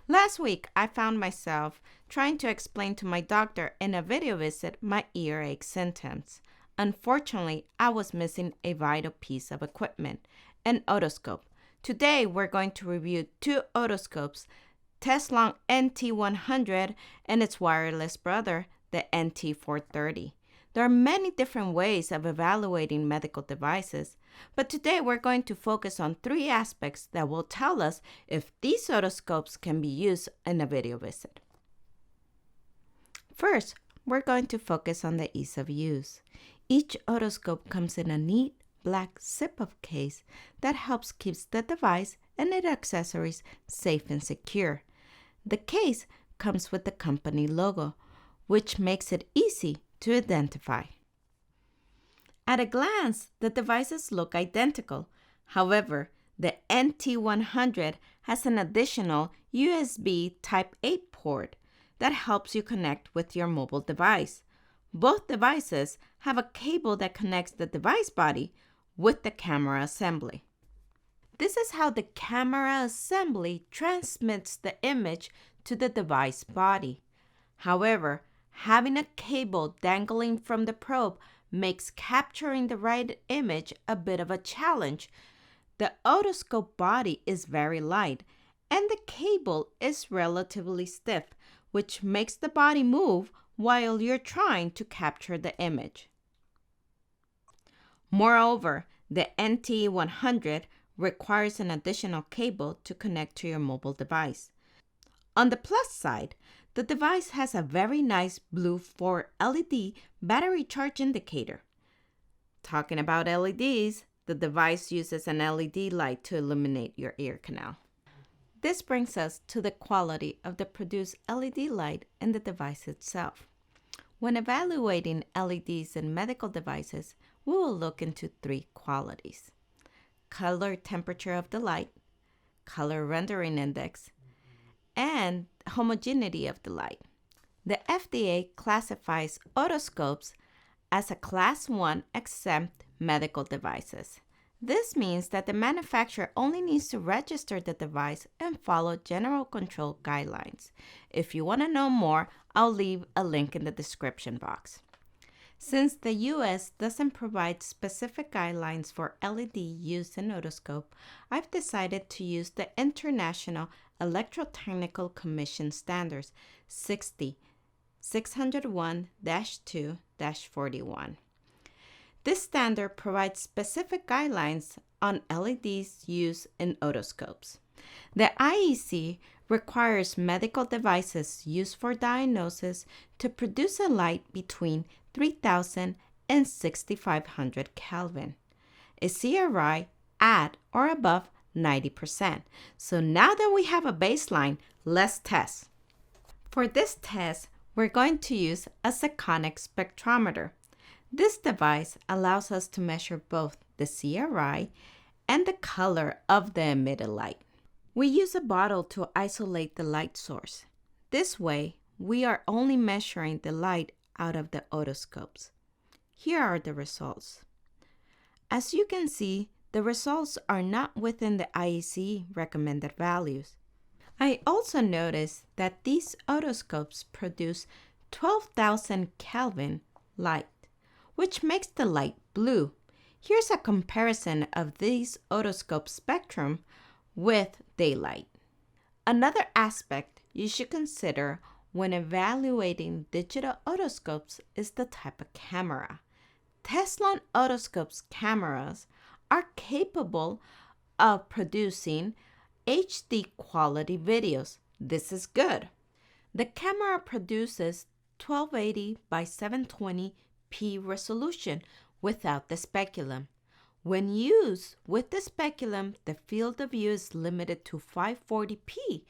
Last week, I found myself trying to explain to my doctor in a video visit my earache symptoms. Unfortunately, I was missing a vital piece of equipment, an otoscope. Today, we're going to review two otoscopes, Teslong NT100 and its wireless brother, the NT430. There are many different ways of evaluating medical devices, but today we're going to focus on three aspects that will tell us if these otoscopes can be used in a video visit. First, we're going to focus on the ease of use. Each otoscope comes in a neat black zip-up case that helps keep the device and its accessories safe and secure. The case comes with the company logo, which makes it easy to identify. At a glance, the devices look identical. However, the NT100 has an additional USB Type-A port that helps you connect with your mobile device. Both devices have a cable that connects the device body with the camera assembly. This is how the camera assembly transmits the image to the device body. However, having a cable dangling from the probe makes capturing the right image a bit of a challenge. The otoscope body is very light, and the cable is relatively stiff, which makes the body move while you're trying to capture the image. Moreover, the NT100 requires an additional cable to connect to your mobile device. On the plus side, the device has a very nice blue 4 LED battery charge indicator. Talking about LEDs, the device uses an LED light to illuminate your ear canal. This brings us to the quality of the produced LED light in the device itself. When evaluating LEDs in medical devices, we will look into three qualities: color temperature of the light, color rendering index, and homogeneity of the light. The FDA classifies otoscopes as a Class 1 exempt medical devices. This means that the manufacturer only needs to register the device and follow general control guidelines. If you want to know more, I'll leave a link in the description box. Since the U.S. doesn't provide specific guidelines for LED use in otoscope, I've decided to use the International Electrotechnical Commission Standards 601-2-41. This standard provides specific guidelines on LEDs used in otoscopes. The IEC requires medical devices used for diagnosis to produce a light between 3000 and 6500 Kelvin, a CRI at or above 90%. So now that we have a baseline, let's test. For this test, we're going to use a Sekonic spectrometer. This device allows us to measure both the CRI and the color of the emitted light. We use a bottle to isolate the light source. This way, we are only measuring the light out of the otoscopes. Here are the results. As you can see, the results are not within the IEC recommended values. I also noticed that these otoscopes produce 12,000 Kelvin light, which makes the light blue. Here's a comparison of these otoscope spectrum with daylight. Another aspect you should consider when evaluating digital otoscopes is the type of camera. Teslong otoscopes cameras are capable of producing HD quality videos. This is good. The camera produces 1280 by 720p resolution without the speculum. When used with the speculum, the field of view is limited to 540p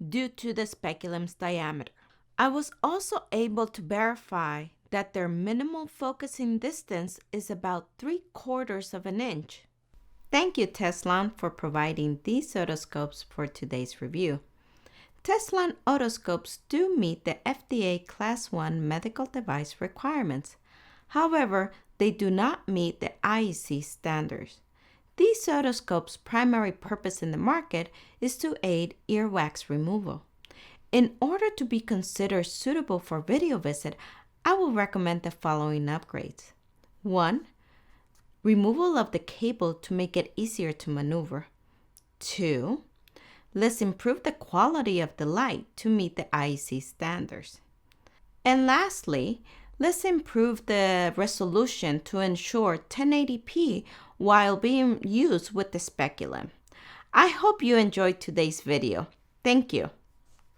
due to the speculum's diameter. I was also able to verify that their minimal focusing distance is about 3/4 of an inch. Thank you, Teslong, for providing these otoscopes for today's review. Teslong otoscopes do meet the FDA Class 1 medical device requirements. However, they do not meet the IEC standards. These otoscopes' primary purpose in the market is to aid earwax removal. In order to be considered suitable for video visit, I will recommend the following upgrades. 1. Removal of the cable to make it easier to maneuver. 2. Let's improve the quality of the light to meet the IEC standards. And lastly, let's improve the resolution to ensure 1080p while being used with the speculum. I hope you enjoyed today's video. Thank you.